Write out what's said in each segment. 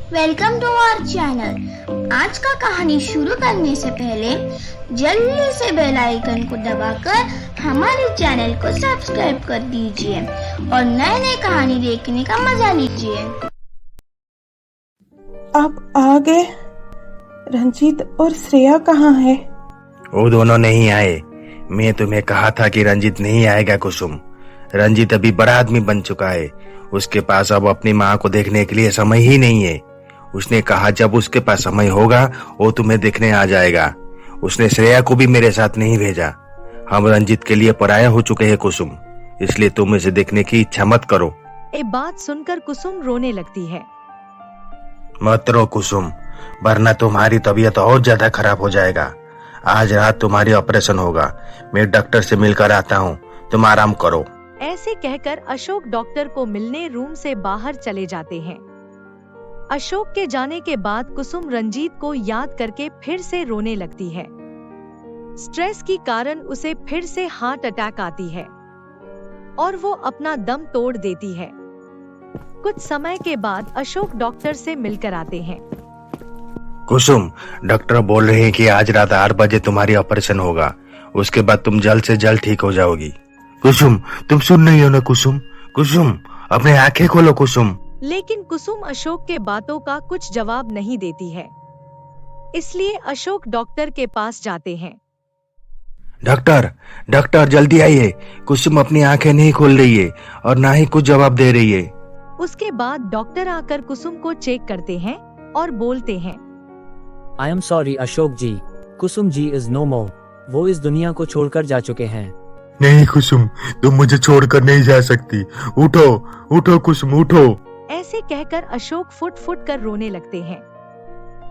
Welcome to our channel. आज का कहानी शुरू करने से पहले जल्दी से बेल आइकन को दबाकर हमारे चैनल को सब्सक्राइब कर दीजिए और नए नए कहानी देखने का मजा लीजिए। आप आ गए। रंजीत और श्रेया कहाँ है? वो दोनों नहीं आए। मैं तुम्हें कहा था कि रंजीत नहीं आएगा कुसुम। रंजीत अभी बड़ा आदमी बन चुका है। उसके पास अब अपनी माँ को देखने के लिए समय ही नहीं है। उसने कहा जब उसके पास समय होगा वो तुम्हें देखने आ जाएगा। उसने श्रेया को भी मेरे साथ नहीं भेजा। हम रंजीत के लिए पराया हो चुके हैं कुसुम, इसलिए तुम इसे देखने की इच्छा मत करो। ये बात सुनकर कुसुम रोने लगती है। मत रो कुसुम, वरना तुम्हारी तबीयत और ज्यादा खराब हो जाएगा। आज रात तुम्हारी ऑपरेशन होगा। मैं डॉक्टर से मिलकर आता हूँ, तुम आराम करो। ऐसे कहकर अशोक डॉक्टर को मिलने रूम से बाहर चले जाते हैं। अशोक के जाने के बाद कुसुम रंजीत को याद करके फिर से रोने लगती है। स्ट्रेस के कारण उसे फिर से हार्ट अटैक आती है और वो अपना दम तोड़ देती है। कुछ समय के बाद अशोक डॉक्टर से मिलकर आते हैं। कुसुम, डॉक्टर बोल रहे हैं कि आज रात 8 बजे तुम्हारी ऑपरेशन होगा। उसके बाद तुम जल्द से जल्द ठीक हो जाओगी। कुसुम, तुम सुन रही हो ना कुसुम? कुसुम, अपने आंखें खोलो कुसुम। लेकिन कुसुम अशोक के बातों का कुछ जवाब नहीं देती है। इसलिए अशोक डॉक्टर के पास जाते हैं। डॉक्टर जल्दी आइए। कुसुम अपनी आंखें नहीं खोल रही है और ना ही कुछ जवाब दे रही है। उसके बाद डॉक्टर आकर कुसुम को चेक करते हैं और बोलते हैं, I am sorry Ashok ji, Kusum ji is no more. वो इस दुनिया को छोड़कर जा चुके हैं। नहीं कुसुम, तुम मुझे छोड़कर नहीं जा सकती। उठो कुसुम, उठो। ऐसे कहकर अशोक फुट फुट कर रोने लगते हैं।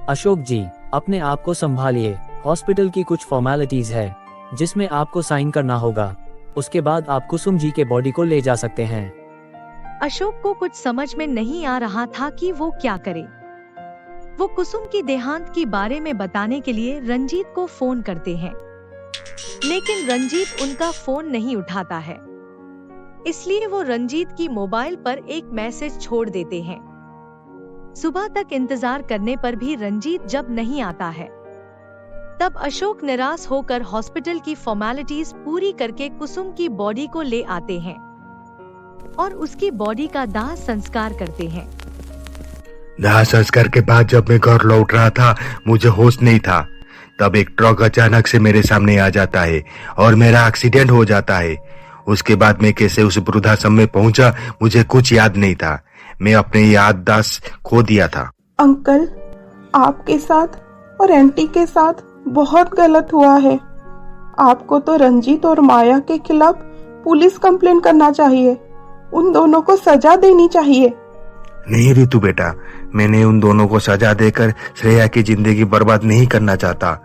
अशोक जी, अपने आप को संभालिए। हॉस्पिटल की कुछ फॉर्मेलिटीज है जिसमें आपको साइन करना होगा। उसके बाद आप कुसुम जी के बॉडी को ले जा सकते हैं। अशोक को कुछ समझ में नहीं आ रहा था कि वो क्या करे। वो कुसुम की देहांत के बारे में बताने के लिए रंजीत को फोन करते हैं, लेकिन रंजीत उनका फोन नहीं उठाता है। इसलिए वो रंजीत की मोबाइल पर एक मैसेज छोड़ देते हैं। सुबह तक इंतजार करने पर भी रंजीत जब नहीं आता है, तब अशोक निराश होकर हॉस्पिटल की फॉर्मेलिटीज पूरी करके कुसुम की बॉडी को ले आते हैं और उसकी बॉडी का दाह संस्कार करते हैं। दाह संस्कार के बाद जब मैं घर लौट रहा था, मुझे होश नहीं था। तब एक ट्रक अचानक से मेरे सामने आ जाता है और मेरा एक्सीडेंट हो जाता है। उसके बाद मैं कैसे उस वृद्धाश्रम में पहुंचा, मुझे कुछ याद नहीं था। मैं अपने याददाश्त खो दिया था। अंकल, आपके साथ और आंटी के साथ बहुत गलत हुआ है। आपको तो रंजीत और माया के खिलाफ पुलिस कंप्लेन करना चाहिए। उन दोनों को सजा देनी चाहिए। नहीं रितु बेटा, मैंने उन दोनों को सजा देकर श्रेया की जिंदगी बर्बाद नहीं करना चाहता।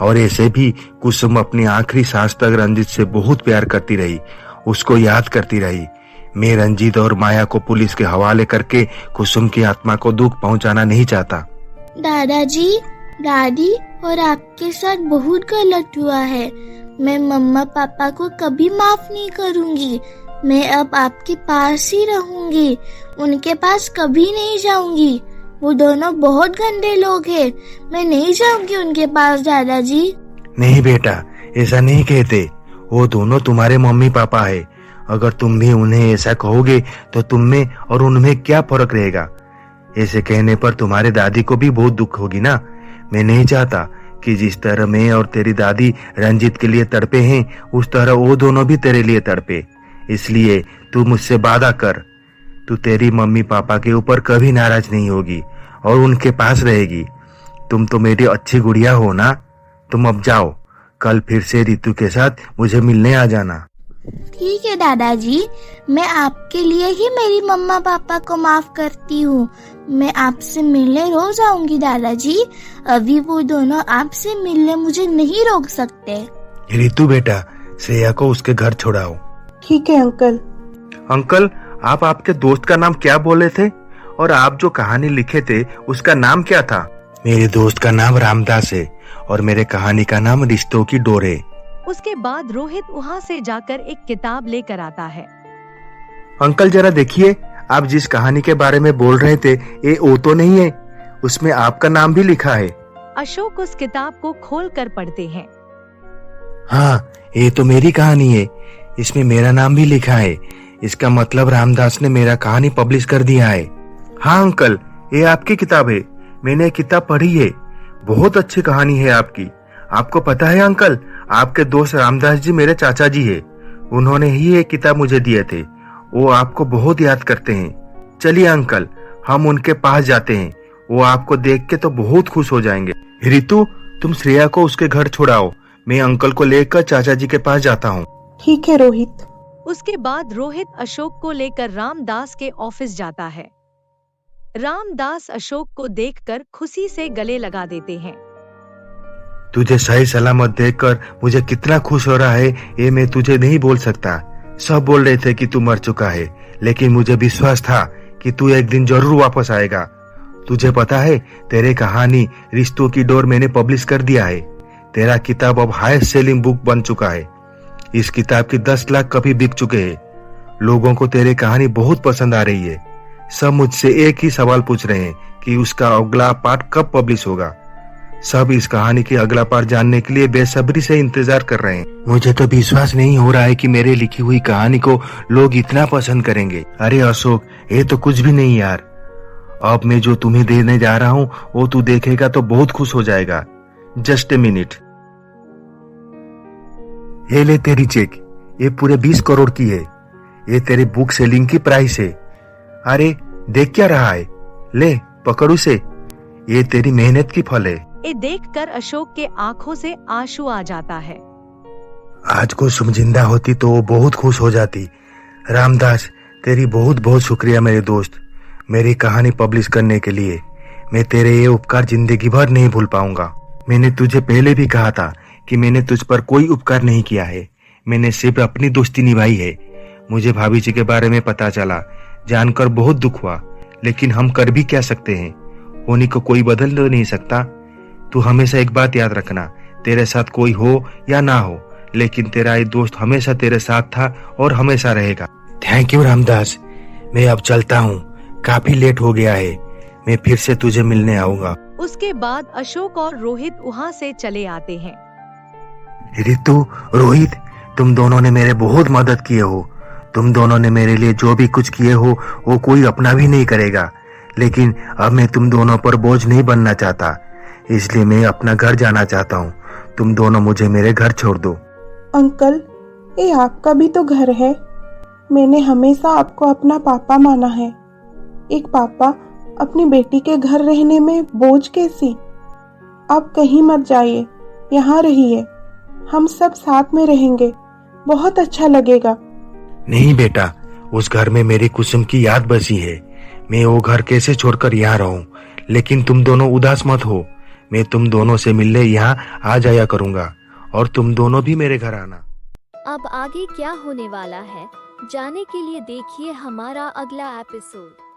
और ऐसे भी कुसुम अपनी आखिरी सांस तक रंजीत से बहुत प्यार करती रही, उसको याद करती रही। मैं रंजीत और माया को पुलिस के हवाले करके कुसुम की आत्मा को दुख पहुंचाना नहीं चाहता। दादाजी, दादी और आपके साथ बहुत गलत हुआ है। मैं मम्मा पापा को कभी माफ नहीं करूंगी। मैं अब आपके पास ही रहूंगी, उनके पास कभी नहीं जाऊंगी। वो दोनों बहुत गंदे लोग हैं। मैं नहीं जाऊंगी उनके पास दादाजी। नहीं बेटा, ऐसा नहीं कहते। वो दोनों तुम्हारे मम्मी पापा है। अगर तुम भी उन्हें ऐसा कहोगे तो तुम में और उनमें क्या फर्क रहेगा? ऐसे कहने पर तुम्हारे दादी को भी बहुत दुख होगी ना। मैं नहीं चाहता कि जिस तरह मैं और तेरी दादी रंजीत के लिए तड़पे हैं, उस तरह वो दोनों भी तेरे लिए तड़पे। इसलिए तू मुझसे वादा कर, तू तेरी मम्मी पापा के ऊपर कभी नाराज नहीं होगी और उनके पास रहेगी। तुम तो मेरी अच्छी गुड़िया हो ना। तुम अब जाओ, कल फिर से रितु के साथ मुझे मिलने आ जाना। ठीक है दादाजी, मैं आपके लिए ही मेरी मम्मा पापा को माफ करती हूँ। मैं आपसे मिलने रोज आऊंगी दादाजी। अभी वो दोनों आपसे मिलने मुझे नहीं रोक सकते। रितु बेटा, श्रेया को उसके घर छोड़ाओ। ठीक है अंकल। अंकल, आप आपके दोस्त का नाम क्या बोले थे? और आप जो कहानी लिखे थे उसका नाम क्या था? मेरे दोस्त का नाम रामदास है और मेरे कहानी का नाम रिश्तों की डोर है। उसके बाद रोहित वहाँ से जाकर एक किताब लेकर आता है। अंकल जरा देखिए, आप जिस कहानी के बारे में बोल रहे थे ये वो तो नहीं है। उसमें आपका नाम भी लिखा है। अशोक उस किताब को खोलकर पढ़ते हैं। हाँ, ये तो मेरी कहानी है। इसमें मेरा नाम भी लिखा है। इसका मतलब रामदास ने मेरा कहानी पब्लिश कर दिया है। हाँ अंकल, ये आपकी किताब है। मैंने ये किताब पढ़ी है। बहुत अच्छी कहानी है आपकी। आपको पता है अंकल, आपके दोस्त रामदास जी मेरे चाचा जी है। उन्होंने ही ये किताब मुझे दिए थे। वो आपको बहुत याद करते हैं। चलिए अंकल, हम उनके पास जाते हैं। वो आपको देख के तो बहुत खुश हो जाएंगे। रितु, तुम श्रेया को उसके घर छोड़ाओ। मैं अंकल को लेकर चाचा जी के पास जाता हूँ। ठीक है रोहित। उसके बाद रोहित अशोक को लेकर रामदास के ऑफिस जाता है। रामदास अशोक को देखकर खुशी से गले लगा देते हैं। तुझे सही सलामत देखकर मुझे कितना खुश हो रहा है, ये मैं तुझे नहीं बोल सकता। सब बोल रहे थे कि तू मर चुका है, लेकिन मुझे विश्वास था कि तू एक दिन जरूर वापस आएगा। तुझे पता है, तेरे कहानी रिश्तों की डोर मैंने पब्लिश कर दिया है। तेरा किताब अब हाईएस्ट सेलिंग बुक बन चुका है। इस किताब की 10 लाख कॉपी बिक चुके हैं। लोगों को तेरी कहानी बहुत पसंद आ रही है। सब मुझसे एक ही सवाल पूछ रहे हैं कि उसका अगला पार्ट कब पब्लिश होगा। सब इस कहानी की अगला पार्ट जानने के लिए बेसब्री से इंतजार कर रहे हैं। मुझे तो विश्वास नहीं हो रहा है कि मेरे लिखी हुई कहानी को लोग इतना पसंद करेंगे। अरे अशोक, ये तो कुछ भी नहीं यार। अब मैं जो तुम्हें देने जा रहा हूँ वो तू देखेगा तो बहुत खुश हो जाएगा। Just a minute. ये ले तेरी चेक। ये पूरे 20 करोड़ की है। ये तेरे बुक सेलिंग की प्राइस है। अरे देख क्या रहा है, ले पकड़ उसे। ये तेरी मेहनत की फल है। ये देखकर अशोक के आंखों से आंसू आ जाता है। आज को तुम जिंदा होती तो वो बहुत खुश हो जाती। रामदास, तेरी बहुत बहुत शुक्रिया मेरे दोस्त, मेरी कहानी पब्लिश करने के लिए। मैं तेरे ये उपकार जिंदगी भर नहीं भूल पाऊंगा। मैंने तुझे पहले भी कहा था कि मैंने तुझ पर कोई उपकार नहीं किया है। मैंने सिर्फ अपनी दोस्ती निभाई है। मुझे भाभी जी के बारे में पता चला, जानकर बहुत दुख हुआ, लेकिन हम कर भी क्या सकते हैं। होने को कोई बदल तो नहीं सकता। तू हमेशा एक बात याद रखना, तेरे साथ कोई हो या ना हो, लेकिन तेरा ये दोस्त हमेशा तेरे साथ था और हमेशा रहेगा। Thank you Ramdas. मैं अब चलता हूँ, काफी लेट हो गया है। मैं फिर से तुझे मिलने आऊंगा। उसके बाद अशोक और रोहित वहाँ से चले आते हैं। रितु, रोहित, तुम दोनों ने मेरे बहुत मदद किए हो। तुम दोनों ने मेरे लिए जो भी कुछ किए हो वो कोई अपना भी नहीं करेगा। लेकिन अब मैं तुम दोनों पर बोझ नहीं बनना चाहता, इसलिए मैं अपना घर जाना चाहता हूँ। तुम दोनों मुझे मेरे घर छोड़ दो। अंकल, ये आपका भी तो घर है। मैंने हमेशा आपको अपना पापा माना है। एक पापा अपनी बेटी के घर रहने में बोझ कैसी। आप कहीं मत जाइए, यहाँ रहिए। हम सब साथ में रहेंगे, बहुत अच्छा लगेगा। नहीं बेटा, उस घर में मेरी कुसुम की याद बसी है। मैं वो घर कैसे छोड़कर यहाँ रहूं। लेकिन तुम दोनों उदास मत हो। मैं तुम दोनों से मिलने यहाँ आ जाया करूंगा और तुम दोनों भी मेरे घर आना। अब आगे क्या होने वाला है, जानने के लिए देखिए हमारा अगला एपिसोड।